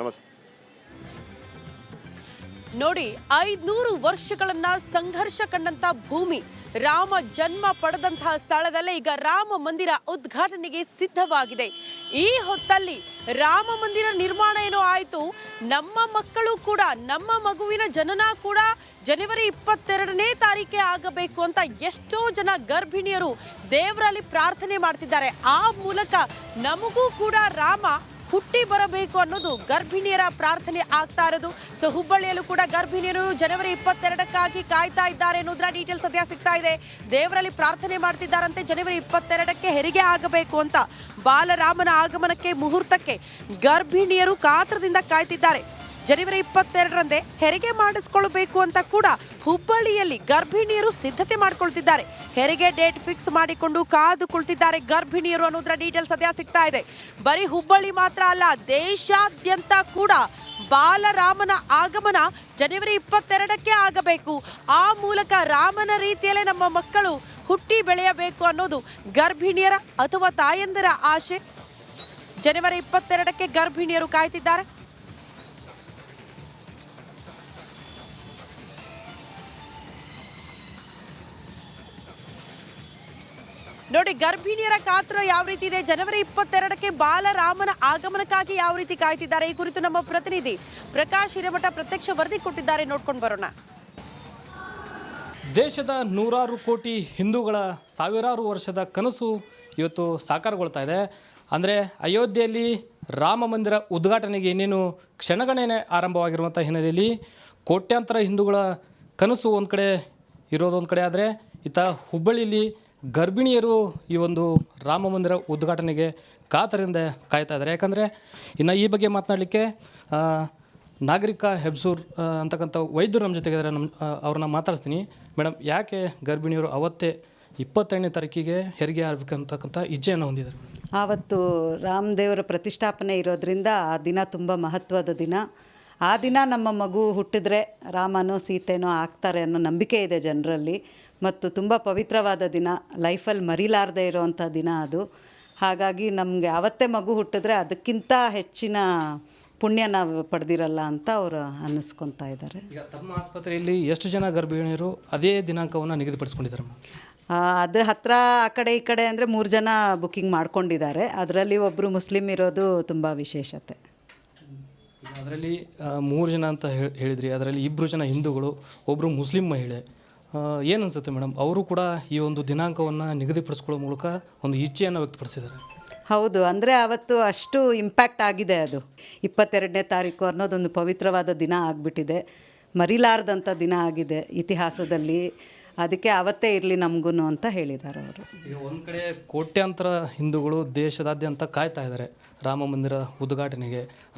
ನಮಸ್ತೆ. ನೋಡಿ, 500 ವರ್ಷಗಳನ್ನ ಸಂಘರ್ಷ ಕಂಡಂತ ಭೂಮಿ, ರಾಮ ಜನ್ಮ ಪಡೆದಂತಹ ಸ್ಥಳದಲ್ಲೇ ಈಗ ರಾಮ ಮಂದಿರ ಉದ್ಘಾಟನೆಗೆ ಸಿದ್ಧವಾಗಿದೆ. ಈ ಹೊತ್ತಲ್ಲಿ ರಾಮ ಮಂದಿರ ನಿರ್ಮಾಣ ಏನೋ ಆಯಿತು, ನಮ್ಮ ಮಕ್ಕಳು ಕೂಡ, ನಮ್ಮ ಮಗುವಿನ ಜನನ ಕೂಡ ಜನವರಿ 22ನೇ ತಾರೀಕೆ ಆಗಬೇಕು ಅಂತ ಎಷ್ಟೋ ಜನ ಗರ್ಭಿಣಿಯರು ದೇವರಲ್ಲಿ ಪ್ರಾರ್ಥನೆ ಮಾಡ್ತಿದ್ದಾರೆ. ಆ ಮೂಲಕ ನಮಗೂ ಕೂಡ ರಾಮ ಹುಟ್ಟಿ ಬರಬೇಕು ಅನ್ನೋದು ಗರ್ಭಿಣಿಯರ ಪ್ರಾರ್ಥನೆ ಆಗ್ತಾ ಇರೋದು. ಸೊ ಹುಬ್ಬಳ್ಳಿಯಲ್ಲೂ ಕೂಡ ಗರ್ಭಿಣಿಯರು ಜನವರಿ 22ಕ್ಕಾಗಿ ಕಾಯ್ತಾ ಇದ್ದಾರೆ ಅನ್ನೋದ್ರ ಡೀಟೇಲ್ಸ್ ಸದ್ಯ ಸಿಗ್ತಾ ಇದೆ. ದೇವರಲ್ಲಿ ಪ್ರಾರ್ಥನೆ ಮಾಡ್ತಿದ್ದಾರಂತೆ ಜನವರಿ 22ಕ್ಕೆ ಹೆರಿಗೆ ಆಗಬೇಕು ಅಂತ. ಬಾಲರಾಮನ ಆಗಮನಕ್ಕೆ ಮುಹೂರ್ತಕ್ಕೆ ಗರ್ಭಿಣಿಯರು ಕಾತರದಿಂದ ಕಾಯ್ತಿದ್ದಾರೆ. ಜನವರಿ 22ರಂದೇ ಹೆರಿಗೆ ಮಾಡಿಸ್ಕೊಳ್ಬೇಕು ಅಂತ ಕೂಡ ಹುಬ್ಬಳ್ಳಿಯಲ್ಲಿ ಗರ್ಭಿಣಿಯರು ಸಿದ್ಧತೆ ಮಾಡ್ಕೊಳ್ತಿದ್ದಾರೆ. ಹೆರಿಗೆ ಡೇಟ್ ಫಿಕ್ಸ್ ಮಾಡಿಕೊಂಡು ಕಾದು ಕುಳಿತಿದ್ದಾರೆ ಗರ್ಭಿಣಿಯರು ಅನ್ನೋದ್ರ ಡೀಟೇಲ್ಸ್ ಸದ್ಯ ಸಿಗ್ತಾ ಇದೆ. ಬರೀ ಹುಬ್ಬಳ್ಳಿ ಮಾತ್ರ ಅಲ್ಲ, ದೇಶಾದ್ಯಂತ ಕೂಡ ಬಾಲರಾಮನ ಆಗಮನ ಜನವರಿ 22ಕ್ಕೆ ಆಗಬೇಕು. ಆ ಮೂಲಕ ರಾಮನ ರೀತಿಯಲ್ಲೇ ನಮ್ಮ ಮಕ್ಕಳು ಹುಟ್ಟಿ ಬೆಳೆಯಬೇಕು ಅನ್ನೋದು ಗರ್ಭಿಣಿಯರ ಅಥವಾ ತಾಯಂದಿರ ಆಶೆ. ಜನವರಿ 22ಕ್ಕೆ ಗರ್ಭಿಣಿಯರು ಕಾಯ್ತಿದ್ದಾರೆ. ನೋಡಿ, ಗರ್ಭಿಣಿಯರ ಕಾತರ ಯಾವ ರೀತಿ ಇದೆ, ಜನವರಿ 22ಕ್ಕೆ ಬಾಲರಾಮನ ಆಗಮನಕ್ಕಾಗಿ ಯಾವ ರೀತಿ ಕಾಯ್ತಿದ್ದಾರೆ, ಈ ಕುರಿತು ನಮ್ಮ ಪ್ರತಿನಿಧಿ ಪ್ರಕಾಶ್ ಹಿರೇಮಠ ಪ್ರತ್ಯಕ್ಷ ವರದಿ ಕೊಟ್ಟಿದ್ದಾರೆ. ನೋಡ್ಕೊಂಡು ಬರೋಣ. ದೇಶದ 100 ಕೋಟಿ ಹಿಂದೂಗಳ ಸಾವಿರಾರು ವರ್ಷದ ಕನಸು ಇವತ್ತು ಸಾಕಾರಗೊಳ್ತಾ ಇದೆ. ಅಂದರೆ ಅಯೋಧ್ಯೆಯಲ್ಲಿ ರಾಮ ಮಂದಿರ ಉದ್ಘಾಟನೆಗೆ ಇನ್ನೇನು ಕ್ಷಣಗಣನೆ ಆರಂಭವಾಗಿರುವಂಥ ಹಿನ್ನೆಲೆಯಲ್ಲಿ ಕೋಟ್ಯಾಂತರ ಹಿಂದೂಗಳ ಕನಸು ಒಂದು ಕಡೆ ಇರೋದೊಂದು ಕಡೆ ಆದರೆ, ಇತ್ತ ಹುಬ್ಬಳ್ಳಿಯಲ್ಲಿ ಗರ್ಭಿಣಿಯರು ಈ ಒಂದು ರಾಮ ಮಂದಿರ ಉದ್ಘಾಟನೆಗೆ ಕಾತರಿಂದ ಕಾಯ್ತಾ ಇದ್ದಾರೆ. ಯಾಕಂದರೆ ಇನ್ನು ಈ ಬಗ್ಗೆ ಮಾತನಾಡಲಿಕ್ಕೆ ನಾಗರಿಕ ಹೆಬ್ಸೂರ್ ಅಂತಕ್ಕಂಥ ವೈದ್ಯರು ನಮ್ಮ ಜೊತೆಗಿದ್ದಾರೆ. ಅವ್ರನ್ನ ಮಾತಾಡ್ತೀನಿ. ಮೇಡಮ್, ಯಾಕೆ ಗರ್ಭಿಣಿಯರು ಅವತ್ತೇ 22ನೇ ತಾರೀಕಿಗೆ ಹೆರಿಗೆ ಆಗಬೇಕಂತಕ್ಕಂಥ ಇಚ್ಛೆಯನ್ನು ಹೊಂದಿದ್ದಾರೆ? ಆವತ್ತು ರಾಮದೇವರ ಪ್ರತಿಷ್ಠಾಪನೆ ಇರೋದ್ರಿಂದ ಆ ದಿನ ತುಂಬ ಮಹತ್ವದ ದಿನ. ಆ ದಿನ ನಮ್ಮ ಮಗು ಹುಟ್ಟಿದ್ರೆ ರಾಮನೋ ಸೀತೆನೋ ಆಗ್ತಾರೆ ಅನ್ನೋ ನಂಬಿಕೆ ಇದೆ ಜನರಲ್ಲಿ. ಮತ್ತು ತುಂಬ ಪವಿತ್ರವಾದ ದಿನ, ಲೈಫಲ್ಲಿ ಮರಿಲಾರದೆ ಇರೋವಂಥ ದಿನ ಅದು. ಹಾಗಾಗಿ ನಮಗೆ ಆವತ್ತೇ ಮಗು ಹುಟ್ಟಿದ್ರೆ ಅದಕ್ಕಿಂತ ಹೆಚ್ಚಿನ ಪುಣ್ಯ ನಾವು ಪಡೆದಿರಲ್ಲ ಅಂತ ಅವರು ಅನ್ನಿಸ್ಕೊತಾ ಇದ್ದಾರೆ. ಈಗ ತಮ್ಮ ಆಸ್ಪತ್ರೆಯಲ್ಲಿ ಎಷ್ಟು ಜನ ಗರ್ಭಿಣಿಯರು ಅದೇ ದಿನಾಂಕವನ್ನು ನಿಗದಿಪಡಿಸ್ಕೊಂಡಿದ್ದಾರೆ? ಅದ್ರ ಹತ್ತಿರ ಆ ಕಡೆ ಈ ಕಡೆ ಅಂದರೆ 3 ಜನ ಬುಕ್ಕಿಂಗ್ ಮಾಡ್ಕೊಂಡಿದ್ದಾರೆ. ಅದರಲ್ಲಿ ಒಬ್ಬರು ಮುಸ್ಲಿಮ್ ಇರೋದು ತುಂಬ ವಿಶೇಷತೆ. ಅದರಲ್ಲಿ 3 ಜನ ಅಂತ ಹೇಳಿದ್ರಿ. ಅದರಲ್ಲಿ 2 ಜನ ಹಿಂದೂಗಳು, ಒಬ್ಬರು ಮುಸ್ಲಿಂ ಮಹಿಳೆ. ಏನು ಅನಿಸುತ್ತೆ ಮೇಡಮ್, ಅವರು ಕೂಡ ಈ ಒಂದು ದಿನಾಂಕವನ್ನು ನಿಗದಿಪಡಿಸ್ಕೊಳ್ಳೋ ಮೂಲಕ ಒಂದು ಇಚ್ಛೆಯನ್ನು ವ್ಯಕ್ತಪಡಿಸಿದ್ದಾರೆ? ಹೌದು, ಅಂದರೆ ಅವತ್ತು ಅಷ್ಟು ಇಂಪ್ಯಾಕ್ಟ್ ಆಗಿದೆ. ಅದು 22ನೇ ತಾರೀಕು ಅನ್ನೋದೊಂದು ಪವಿತ್ರವಾದ ದಿನ ಆಗಿಬಿಟ್ಟಿದೆ, ಮರಿಲಾರ್ದಂಥ ದಿನ ಆಗಿದೆ ಇತಿಹಾಸದಲ್ಲಿ. ಅದಕ್ಕೆ ಅವತ್ತೇ ಇರಲಿ ನಮಗೂ ಅಂತ ಹೇಳಿದ್ದಾರೆ ಅವರು. ಈಗ ಒಂದು ಕಡೆ ಕೋಟ್ಯಾಂತರ ಹಿಂದೂಗಳು ದೇಶದಾದ್ಯಂತ ಕಾಯ್ತಾ ಇದ್ದಾರೆ ರಾಮ ಮಂದಿರ ಉದ್ಘಾಟನೆಗೆ.